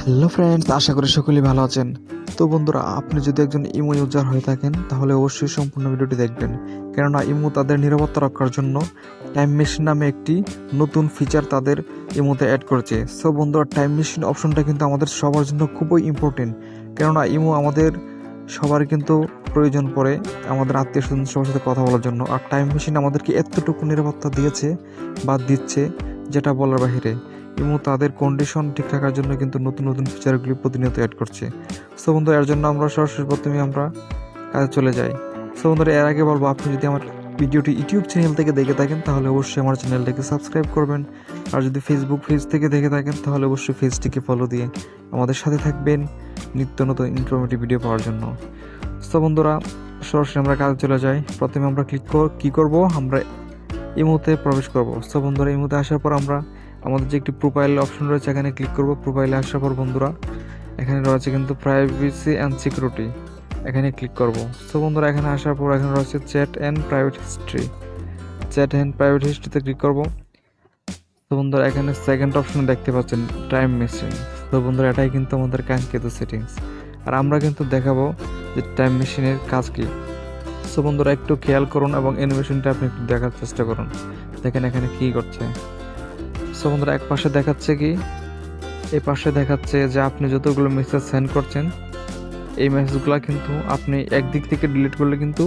Hello friends, আশা করি সকলেই ভালো আছেন। তো বন্ধুরা, আপনি যদি একজন ইমো ইউজার হয়ে থাকেন তাহলে অবশ্যই সম্পূর্ণ ভিডিওটি দেখবেন, কেননা ইমো তাদের নিরাপত্তা রক্ষার জন্য টাইম মেশিন নামে একটি নতুন ফিচার তাদের ইমোতে অ্যাড করেছে। সো বন্ধুরা, টাইম মেশিন অপশনটা কিন্তু আমাদের সবার জন্য খুবই ইম্পর্টেন্ট, কেননা ইমো আমাদের সবার কিন্তু প্রয়োজন পড়ে আমাদের আত্মীয় স্বজন সবার সাথে কথা বলার জন্য। আর টাইম মেশিন আমাদেরকে এতটুকু নিরাপত্তা দিয়েছে বা দিচ্ছে যেটা বলার বাহিরে। ইমো তাদের কন্ডিশন ঠিক রাখার জন্য কিন্তু নতুন নতুন ফিচারগুলি প্রতিনিয়ত অ্যাড করছে। সো বন্ধু, এর জন্য আমরা সরাসরি প্রথমে আমরা কাজে চলে যাই। সো বন্ধুরা, এর আগে বলবো, আপনি যদি আমার ভিডিওটি ইউটিউব চ্যানেল থেকে দেখে থাকেন তাহলে অবশ্যই আমার চ্যানেলটাকে সাবস্ক্রাইব করবেন। আর যদি ফেসবুক পেজ থেকে দেখে থাকেন তাহলে অবশ্যই পেজটিকে ফলো দিয়ে আমাদের সাথে থাকবেন নিত্য নতুন ইনফরমেটিভ ভিডিও পাওয়ার জন্য। সো বন্ধুরা, সরাসরি আমরা কাজে চলে যাই। প্রথমে আমরা কি করব, আমরা ইমোতে প্রবেশ করব। সো বন্ধুরা, ইমোতে আসার পর আমরা আমাদের যে একটি প্রোফাইল অপশন রয়েছে এখানে ক্লিক করব। প্রোফাইলে আসার পর বন্ধুরা, এখানে রয়েছে কিন্তু প্রাইভেসি অ্যান্ড সিকিউরিটি, এখানে ক্লিক করব। সো বন্ধুরা, এখানে আসার পর এখানে রয়েছে chat and private history, chat and private হিস্ট্রিতে ক্লিক করব। তো বন্ধুরা, এখানে সেকেন্ড অপশন দেখতে পাচ্ছেন টাইম মেশিন। তো বন্ধুরা, এটাই কিন্তু আমাদের কাঙ্ক্ষিত সেটিংস। আর আমরা কিন্তু দেখাবো যে টাইম মেশিনের কাজ কি। সো বন্ধুরা, একটু খেয়াল করুন এবং অ্যানিমেশনটা আপনি একটু দেখার চেষ্টা করুন। দেখেন এখানে কি করছে। সো বন্ধুরা, এক পাশে দেখাচ্ছে কি, এই পাশে দেখাচ্ছে যে আপনি যতগুলো মেসেজ সেন্ড করছেন এই মেসেজগুলো কিন্তু আপনি একদিক থেকে ডিলিট করলে কিন্তু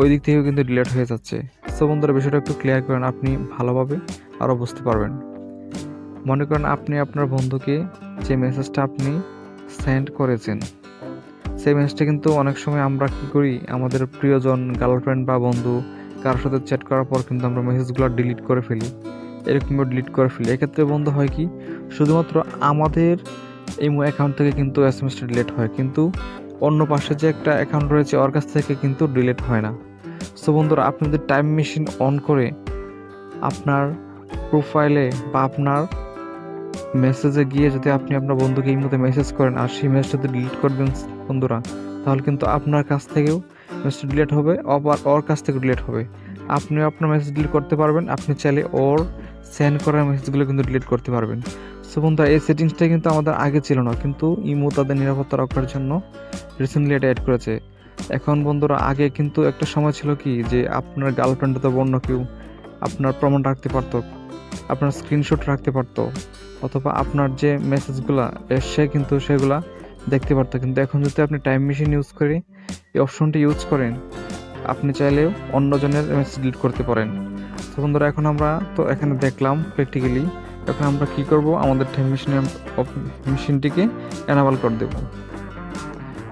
ওই দিক থেকেও কিন্তু ডিলিট হয়ে যাচ্ছে। সো বন্ধুরা, বিষয়টা একটু ক্লিয়ার করেন, আপনি ভালোভাবে আরও বুঝতে পারবেন। মনে করেন আপনি আপনার বন্ধুকে যে মেসেজটা আপনি সেন্ড করেছেন সেই মেসেজটা কিন্তু অনেক সময় আমরা কি করি, আমাদের প্রিয়জন, গার্লফ্রেন্ড বা বন্ধু কারোর সাথে চ্যাট করার পর কিন্তু আমরা মেসেজগুলো ডিলিট করে ফেলি, এরকমভাবে ডিলিট করে ফেলি। এক্ষেত্রে বন্ধু হয় কি, শুধুমাত্র আমাদের এই অ্যাকাউন্ট থেকে কিন্তু এসএমএসটা ডিলিট হয়, কিন্তু অন্য পাশে যে একটা অ্যাকাউন্ট রয়েছে ওর কাছ থেকে কিন্তু ডিলিট হয় না। সো বন্ধুরা, আপনি যদি টাইম মেশিন অন করে আপনার প্রোফাইলে বা আপনার মেসেজে গিয়ে যদি আপনি আপনার বন্ধুকে এই মধ্যে মেসেজ করেন আর সেই মেসেজটা যদি ডিলিট করে দেন বন্ধুরা, তাহলে কিন্তু আপনার কাছ থেকেও মেসেজ ডিলিট হবে, আবার ওর কাছ থেকেও ডিলিট হবে। আপনিও আপনার মেসেজ ডিলিট করতে পারবেন, আপনি চাইলে ওর সেন্ড করা মেসেজগুলো কিন্তু ডিলিট করতে পারবেন। সো বন্ধুরা, এই সেটিংসটা কিন্তু আমাদের আগে ছিল না, কিন্তু ইমো তাদের নিরাপত্তা রক্ষার জন্য রিসেন্টলি এটা অ্যাড করেছে। এখন বন্ধুরা, আগে কিন্তু একটা সময় ছিল কি, যে আপনার গার্লফ্রেন্ড অথবা অন্য কেউ আপনার প্রমাণ রাখতে পারতো, আপনার স্ক্রিনশট রাখতে পারতো, অথবা আপনার যে মেসেজগুলো এসে কিন্তু সেগুলা দেখতে পারতো। কিন্তু এখন যদি আপনি টাইম মেশিন ইউজ করে এই অপশনটি ইউজ করেন, আপনি চাইলেও অন্যজনের মেসেজ ডিলিট করতে পারেন। তো বন্ধুরা, এখন আমরা তো এখানে দেখলাম প্র্যাকটিক্যালি, এখন আমরা কি করব, আমাদের টাইম মেশিনটিকে অ্যানাবল করে দেব।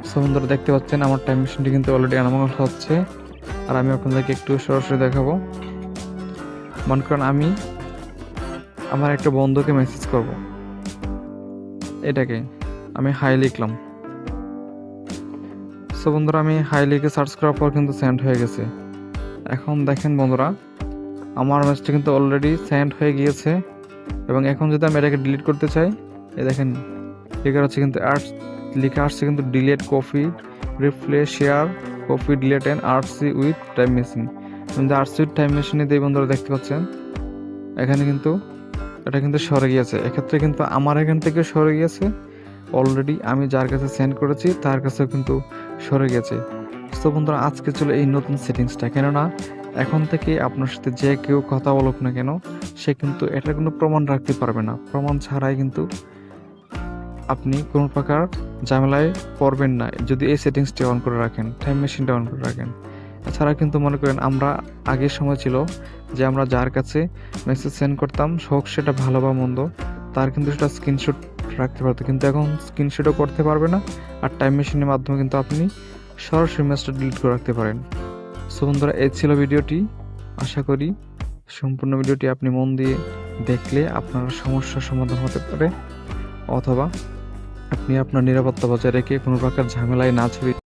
সো বন্ধুরা, দেখতে পাচ্ছেন আমার টাইম মেশিনটি কিন্তু অলরেডি অ্যানাবল হচ্ছে। আর আমি আপনাদেরকে একটু সরাসরি দেখাবো। মনে করেন আমি আমার একটা বন্ধুকে মেসেজ করব, এটাকে আমি হাই লিখলাম। সো বন্ধুরা, আমি হাই লিখে সার্চ করার পর কিন্তু সেন্ড হয়ে গেছে। এখন দেখেন বন্ধুরা, আমার মেসেজটা কিন্তু অলরেডি সেন্ড হয়ে গিয়েছে। এবং এখন যদি আমি এটাকে ডিলিট করতে চাই, এই দেখেন লেখা আছে কিন্তু লেখা আসছে কিন্তু delete copy replay share copy delete and RC with time machine. কিন্তু আরসি উইথ টাইম মেশিনে দিয়ে বন্ধুরা দেখতে পাচ্ছেন এখানে কিন্তু এটা কিন্তু সরে গিয়েছে। এক্ষেত্রে কিন্তু আমার এখান থেকে সরে গিয়েছে, অলরেডি আমি যার কাছে সেন্ড করেছি তার কাছেও কিন্তু সরে গেছে। তো বন্ধুরা, আজকে চলে এই নতুন সেটিংসটা, কেননা এখন থেকে আপনার সাথে যে কেউ কথা বলুক না কেন, সে কিন্তু এটার কোনো প্রমাণ রাখতে পারবে না। প্রমাণ ছাড়াই কিন্তু আপনি কোনো প্রকার ঝামেলায় পড়বেন না যদি এই সেটিংসটি অন করে রাখেন, টাইম মেশিনটা অন করে রাখেন। এছাড়া কিন্তু মনে করেন আমরা আগের সময় ছিল যে আমরা যার কাছে মেসেজ সেন্ড করতাম, হোক সেটা ভালো বা মন্দ, তার কিন্তু সেটা স্ক্রিনশট রাখতে পারতো, কিন্তু এখন স্ক্রিনশটও করতে পারবে না। আর টাইম মেশিনের মাধ্যমে কিন্তু আপনি সরাসরি মেসেজটা ডিলিট করে রাখতে পারেন। সো বন্ধুরা, এই ছিল ভিডিওটি। আশা করি সম্পূর্ণ ভিডিওটি আপনি মন দিয়ে দেখলে আপনার সমস্যার সমাধান হতে পারে, অথবা আপনি আপনার নিরাপত্তা বজায় রেখে কোনো প্রকার ঝামেলায় না ছড়িয়ে